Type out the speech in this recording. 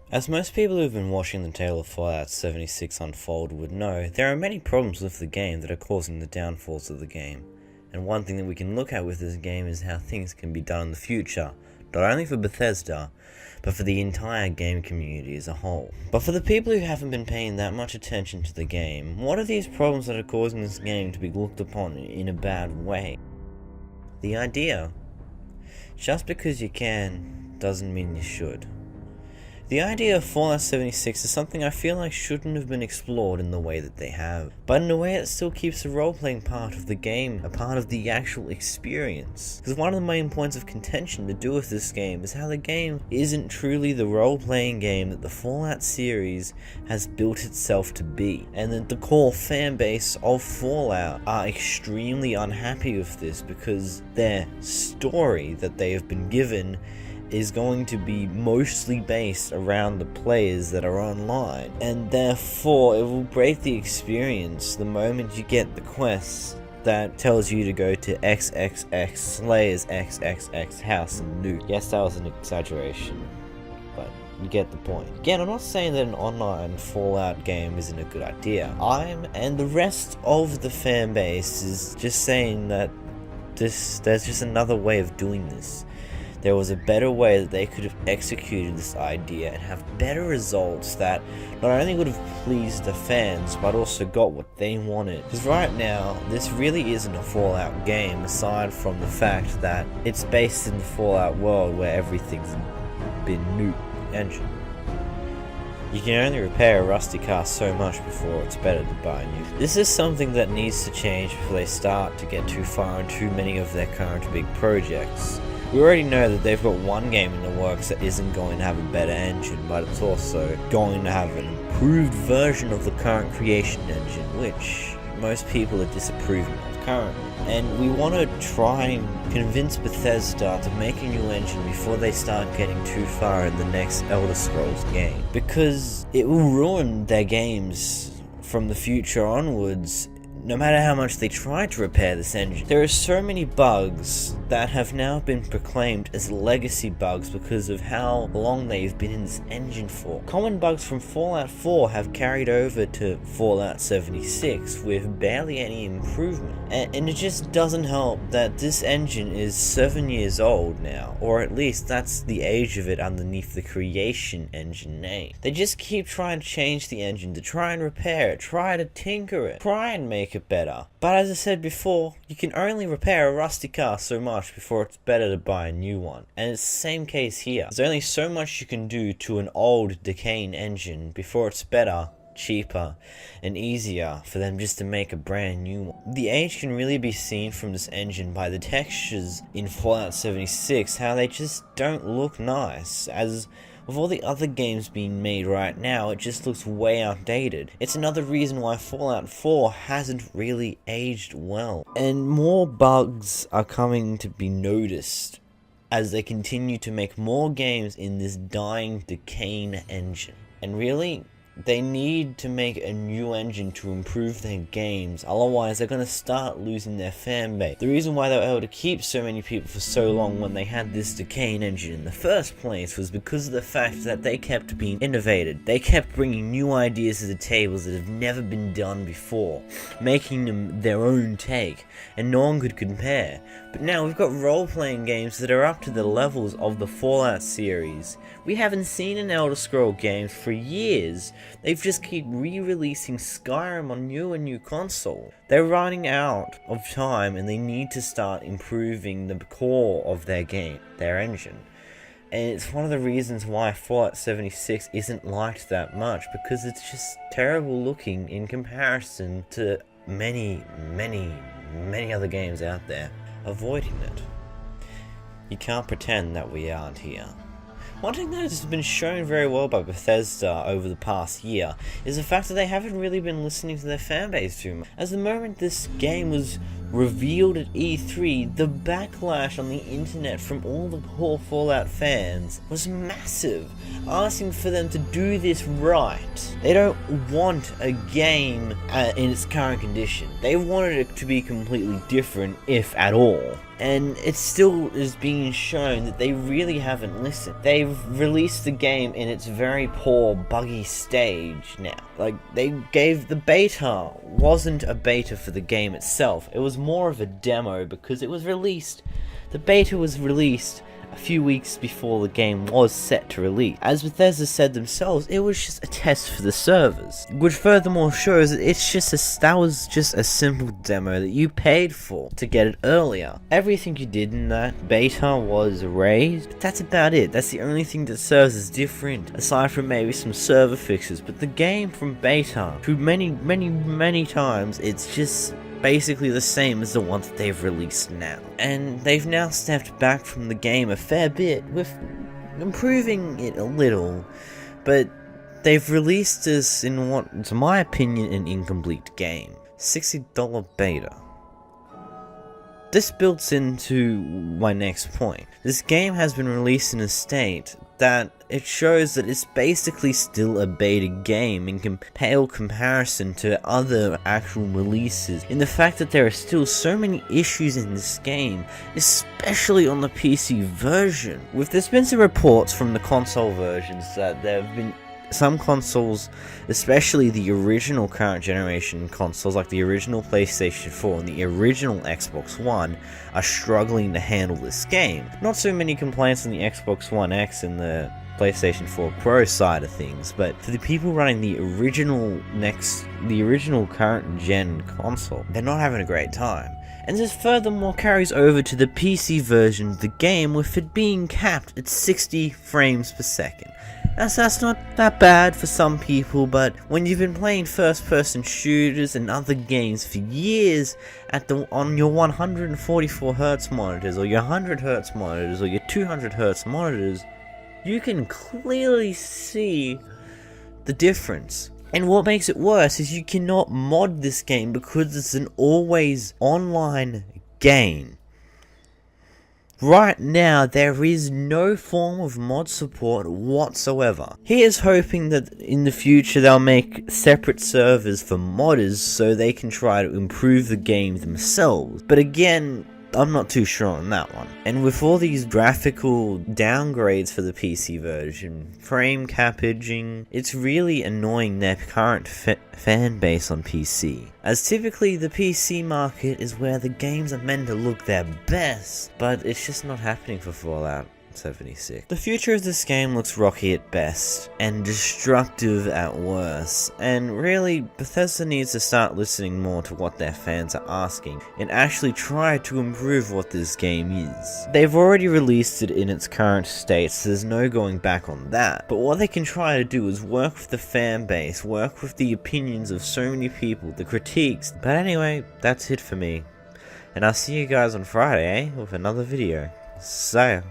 As most people who've been watching the tale of Fallout 76 unfold would know, there are many problems with the game that are causing the downfalls of the game. And one thing that we can look at with this game is how things can be done in the future, not only for Bethesda, but for the entire game community as a whole. But for the people who haven't been paying that much attention to the game, what are these problems that are causing this game to be looked upon in a bad way? The idea, just because you can, doesn't mean you should. The idea of Fallout 76 is something I feel like shouldn't have been explored in the way that they have, but in a way that still keeps the role-playing part of the game a part of the actual experience. Because one of the main points of contention to do with this game is how the game isn't truly the role-playing game that the Fallout series has built itself to be, and that the core fanbase of Fallout are extremely unhappy with this because their story that they have been given is going to be mostly based around the players that are online, and therefore it will break the experience the moment you get the quest that tells you to go to XXX Slayer's XXX house and loot. Yes, that was an exaggeration, but you get the point. Again, I'm not saying that an online Fallout game isn't a good idea. And the rest of the fan base is just saying that there's just another way of doing this. There was a better way that they could have executed this idea and have better results that not only would have pleased the fans, but also got what they wanted. Because right now, this really isn't a Fallout game, aside from the fact that it's based in the Fallout world where everything's been nuked engine. You can only repair a rusty car so much before it's better to buy a new. This is something that needs to change before they start to get too far in too many of their current big projects. We already know that they've got one game in the works that isn't going to have a better engine, but it's also going to have an improved version of the current creation engine, which most people are disapproving of currently. And we want to try and convince Bethesda to make a new engine before they start getting too far in the next Elder Scrolls game, because it will ruin their games from the future onwards. No matter how much they try to repair this engine, there are so many bugs that have now been proclaimed as legacy bugs because of how long they've been in this engine for. Common bugs from Fallout 4 have carried over to Fallout 76 with barely any improvement. And it just doesn't help that this engine is 7 years old now, or at least that's the age of it underneath the creation engine name. They just keep trying to change the engine, to try and repair it, try to tinker it, try and make it better. But as I said before, you can only repair a rusty car so much before it's better to buy a new one. And it's the same case here. There's only so much you can do to an old, decaying engine before it's better, cheaper, and easier for them just to make a brand new one. The age can really be seen from this engine by the textures in Fallout 76, how they just don't look nice. As with all the other games being made right now, it just looks way outdated. It's another reason why Fallout 4 hasn't really aged well. And more bugs are coming to be noticed as they continue to make more games in this dying, decaying engine. And really, they need to make a new engine to improve their games, otherwise they're going to start losing their fan base. The reason why they were able to keep so many people for so long when they had this decaying engine in the first place was because of the fact that they kept being innovated. They kept bringing new ideas to the tables that have never been done before, making them their own take, and no one could compare. But now we've got role-playing games that are up to the levels of the Fallout series. We haven't seen an Elder Scrolls game for years. They've just keep re-releasing Skyrim on new and new console. They're running out of time and they need to start improving the core of their game, their engine. And it's one of the reasons why Fallout 76 isn't liked that much, because it's just terrible looking in comparison to many other games out there. Avoiding it. You can't pretend that we aren't here. One thing that has been shown very well by Bethesda over the past year is the fact that they haven't really been listening to their fanbase too much. As the moment this game was revealed at E3, the backlash on the internet from all the core Fallout fans was massive, asking for them to do this right. They don't want a game in its current condition. They wanted it to be completely different, if at all. And it still is being shown that they really haven't listened. They've released the game in its very poor, buggy stage now. Like, they gave the beta, wasn't a beta for the game itself. It was more of a demo because it was released. The beta was released a few weeks before the game was set to release. As Bethesda said themselves, it was just a test for the servers, which furthermore shows that that was just a simple demo that you paid for to get it earlier. Everything you did in that beta was raised, but that's about it. That's the only thing that serves as different, aside from maybe some server fixes. But the game from beta to many times, it's just basically the same as the one that they've released now. And they've now stepped back from the game a fair bit, with improving it a little, but they've released this in what, to my opinion, an incomplete game. $60 beta. This builds into my next point. This game has been released in a state that it shows that it's basically still a beta game in pale comparison to other actual releases, in the fact that there are still so many issues in this game, especially on the PC version. There's been some reports from the console versions that there have been some consoles, especially the original current generation consoles like the original PlayStation 4 and the original Xbox One, are struggling to handle this game. Not so many complaints on the Xbox One X and the PlayStation 4 Pro side of things, but for the people running the original current gen console, they're not having a great time. And this furthermore carries over to the PC version of the game, with it being capped at 60 frames per second. That's not that bad for some people, but when you've been playing first-person shooters and other games for years on your 144Hz monitors, or your 100Hz monitors, or your 200Hz monitors, you can clearly see the difference. And what makes it worse is you cannot mod this game because it's an always online game. Right now, there is no form of mod support whatsoever. Here's hoping that in the future they'll make separate servers for modders so they can try to improve the game themselves. But again, I'm not too sure on that one. And with all these graphical downgrades for the PC version, frame cappaging, it's really annoying their current fan base on PC. As typically the PC market is where the games are meant to look their best, but it's just not happening for Fallout 76. The future of this game looks rocky at best, and destructive at worst, and really, Bethesda needs to start listening more to what their fans are asking, and actually try to improve what this game is. They've already released it in its current state, so there's no going back on that, but what they can try to do is work with the fan base, work with the opinions of so many people, the critiques. But anyway, that's it for me, and I'll see you guys on Friday, with another video. See ya.